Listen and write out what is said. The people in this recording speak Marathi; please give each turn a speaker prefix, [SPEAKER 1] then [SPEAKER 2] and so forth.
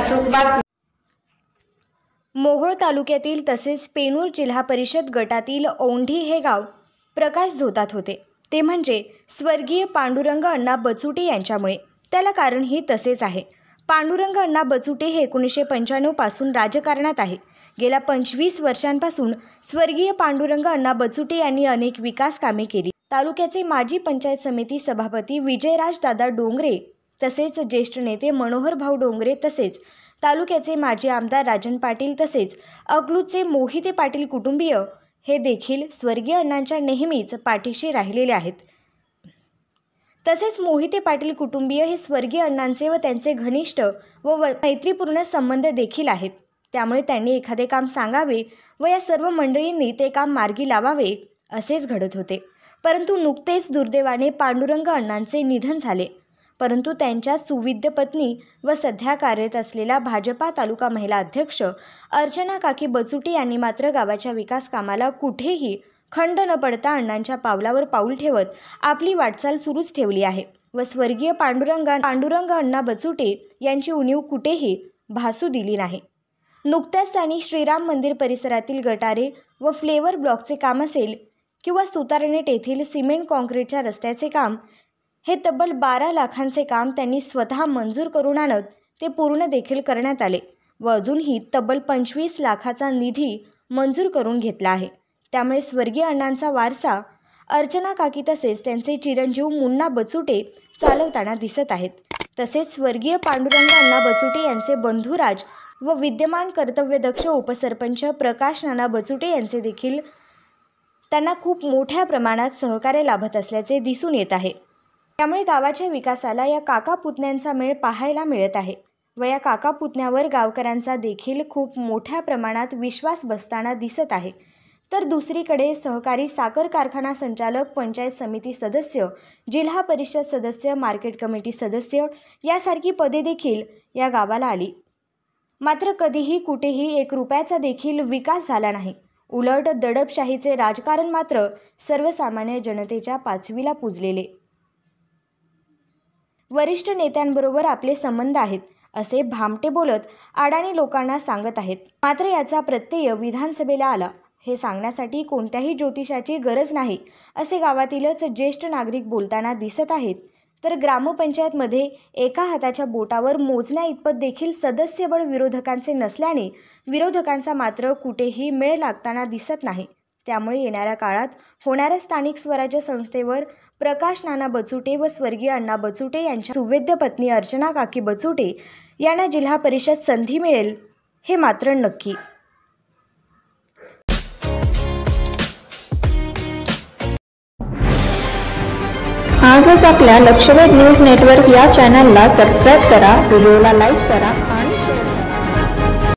[SPEAKER 1] अचूक बातमी।
[SPEAKER 2] मोहोळ तालुक्यातील तसेच पेनूर जिल्हा परिषद गटातील औंढी हे गाव प्रकाश झोतात होते, ते म्हणजे स्वर्गीय पांडुरंग अण्णा बचुटे यांच्यामुळे। त्याला कारणही तसेच आहे। पांडुरंग अण्णा बचुटे हे 1995 पासून राजकारणात आहे। गेल्या 25 वर्षांपासून स्वर्गीय पांडुरंग अण्णा बचुटे यांनी अनेक विकास कामे केली। तालुक्याचे माजी पंचायत समिती सभापती विजयराज दादा डोंगरे तसेच ज्येष्ठ नेते मनोहर भाऊ डोंगरे तसेच तालुक्याचे माजी आमदार राजन पाटील तसेच अकलूजचे मोहिते पाटील कुटुंबीय हे देखील स्वर्गीय अण्णांच्या नेहमीच पाठीशी राहिलेले आहेत। तसेच मोहिते पाटील कुटुंबीय हे स्वर्गीय अण्णांचे व त्यांचे घनिष्ठ व मैत्रीपूर्ण संबंध देखील आहेत। त्यामुळे त्यांनी एखादे काम सांगावे व या सर्व मंडळींनी ते काम मार्गी लावावे असेच घडत होते। परंतु नुकतेच दुर्दैवाने पांडुरंग अण्णांचे निधन झाले। परंतु त्यांच्या सुविद्य पत्नी व सध्या कार्यरत असलेल्या भाजपा तालुका महिला अध्यक्ष अर्चना काकी बचुटे यांनी मात्र गावाच्या विकास कामाला कुठेही खंड न पडता अण्णांच्या पावलावर पाऊल ठेवत आपली वाटचाल सुरूच ठेवली आहे व स्वर्गीय पांडुरंग अण्णा बचुटे यांची उणीव कुठेही भासू दिली नाही। नुकत्याच त्यांनी श्रीराम मंदिर परिसरातील गटारे व फ्लेवर ब्लॉकचे काम असेल किंवा सुतारनेट येथील सिमेंट कॉन्क्रीटच्या रस्त्याचे काम हे तब्बल 12 लाखांचे काम त्यांनी स्वतः मंजूर करून आणत ते पूर्ण देखील करण्यात आले व अजूनही तब्बल 25 लाखाचा निधी मंजूर करून घेतला आहे। त्यामुळे स्वर्गीय अण्णांचा वारसा अर्चना काकी तसेच त्यांचे चिरंजीव मुन्ना बचुटे चालवताना दिसत आहेत। तसेच स्वर्गीय पांडुरंग अण्णा बचुटे यांचे बंधुराज व विद्यमान कर्तव्यदक्ष उपसरपंच प्रकाश नाना बचुटे यांचे देखील त्यांना खूप मोठ्या प्रमाणात सहकार्य लाभत असल्याचे दिसून येत आहे। त्यामुळे गावाच्या विकासाला या काका पुतण्यांचा मेळ पाहायला मिळत आहे व या काका पुतण्यावर गावकऱ्यांचा देखील खूप मोठ्या प्रमाणात विश्वास बसताना दिसत आहे। तर दुसरीकडे सहकारी साखर कारखाना संचालक, पंचायत समिती सदस्य, जिल्हा परिषद सदस्य, मार्केट कमिटी सदस्य यासारखी पदे देखील या गावाला आली, मात्र कधीही कुठेही 1 रुपयाचा देखील विकास झाला नाही। उलट दडपशाहीचे राजकारण मात्र सर्वसामान्य जनतेच्या पाचवीला पुजलेले। वरिष्ठ नेत्यांबरोबर आपले संबंध आहेत असे भामटे बोलत अडाणी लोकांना सांगत आहेत, मात्र याचा प्रत्यय विधानसभेला आला हे सांगण्यासाठी कोणत्याही ज्योतिषाची गरज नाही असे गावातीलच ज्येष्ठ नागरिक बोलताना दिसत आहेत। तर ग्रामपंचायतमध्ये एका हाताच्या बोटावर मोजण्या इतपत देखील सदस्यबळ विरोधकांचे नसल्याने विरोधकांचा मात्र कुठेही मेळ लागताना दिसत नाही। त्यामुळे येणाऱ्या काळात होणाऱ्या स्थानिक स्वराज्य संस्थेवर प्रकाश नाना बचुटे व स्वर्गीय अण्णा बचुटे यांच्या सुवेद्य पत्नी अर्चना काकी बचुटे यांना जिल्हा परिषद संधी मिळेल हे मात्र नक्की।
[SPEAKER 3] आजच आपल्या लक्षवेध न्यूज नेटवर्क या चॅनलला सबस्क्राईब करा, व्हिडिओला लाईक करा।